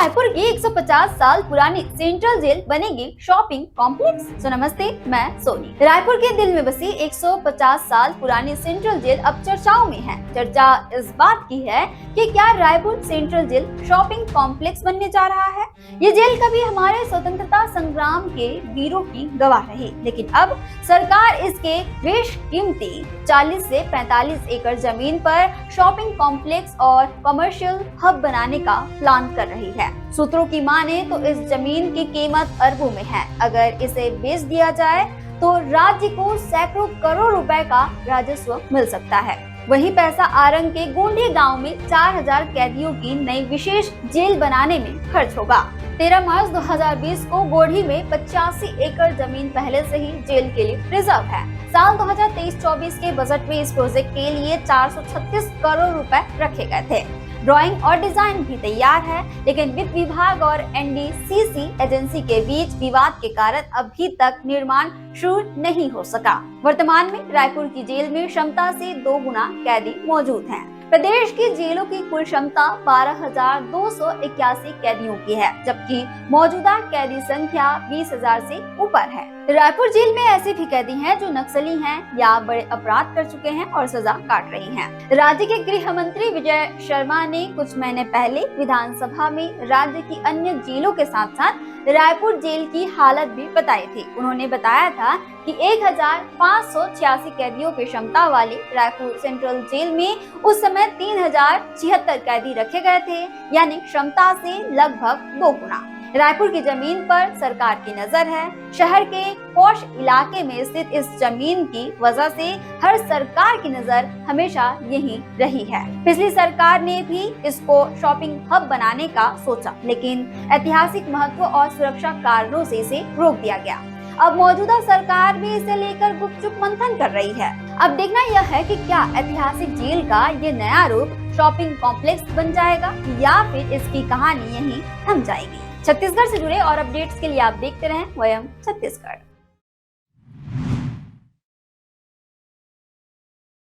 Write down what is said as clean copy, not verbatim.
रायपुर की 150 साल पुरानी सेंट्रल जेल बनेगी शॉपिंग कॉम्प्लेक्स। तो नमस्ते, मैं सोनी। रायपुर के दिल में बसी 150 साल पुरानी सेंट्रल जेल अब चर्चाओं में है। चर्चा इस बात की है कि क्या Raipur central jail shopping complex बनने जा रहा है। ये जेल कभी हमारे स्वतंत्रता संग्राम के वीरों की गवाह रही, लेकिन अब सरकार इसके बेशकीमती 40 से 45 एकड़ जमीन पर शॉपिंग कॉम्प्लेक्स और कमर्शियल हब बनाने का प्लान कर रही है। सूत्रों की माने तो इस जमीन की कीमत अरबों में है। अगर इसे बेच दिया जाए तो राज्य को सैकड़ों करोड़ रुपए का राजस्व मिल सकता है। वही पैसा आरंग के गोंडी गांव में 4000 कैदियों की नई विशेष जेल बनाने में खर्च होगा। 13 मार्च 2020 को गोढ़ी में 85 एकड़ जमीन पहले से ही जेल के लिए रिजर्व है। साल 2023-24 के बजट में इस प्रोजेक्ट के लिए 436 करोड़ रुपए रखे गए थे। ड्राइंग और डिजाइन भी तैयार है, लेकिन वित्त विभाग और एनडीसीसी एजेंसी के बीच विवाद के कारण अभी तक निर्माण शुरू नहीं हो सका। वर्तमान में रायपुर की जेल में क्षमता से 2 गुना कैदी मौजूद हैं। प्रदेश की जेलों की कुल क्षमता 12,281 कैदियों की है, जबकि मौजूदा कैदी संख्या 20,000 से ऊपर है। रायपुर जेल में ऐसे भी कैदी हैं जो नक्सली हैं या बड़े अपराध कर चुके हैं और सजा काट रही हैं। राज्य के गृह मंत्री विजय शर्मा ने कुछ महीने पहले विधानसभा में राज्य की अन्य जेलों के साथ साथ रायपुर जेल की हालत भी बताई थी। उन्होंने बताया था कि 1586 कैदियों की क्षमता वाली रायपुर सेंट्रल जेल में उस समय 3076 कैदी रखे गए थे, यानी क्षमता से लगभग 2 गुना। रायपुर की जमीन पर सरकार की नजर है। शहर के पॉश इलाके में स्थित इस जमीन की वजह से हर सरकार की नजर हमेशा यही रही है। पिछली सरकार ने भी इसको शॉपिंग हब बनाने का सोचा, लेकिन ऐतिहासिक महत्व और सुरक्षा कारणों से इसे रोक दिया गया। अब मौजूदा सरकार भी इसे लेकर गुपचुप मंथन कर रही है। अब देखना यह है कि क्या ऐतिहासिक जेल का ये नया रूप शॉपिंग कॉम्प्लेक्स बन जाएगा या फिर इसकी कहानी यहीं थम जाएगी। छत्तीसगढ़ से जुड़े और अपडेट्स के लिए आप देखते रहें वयम छत्तीसगढ़।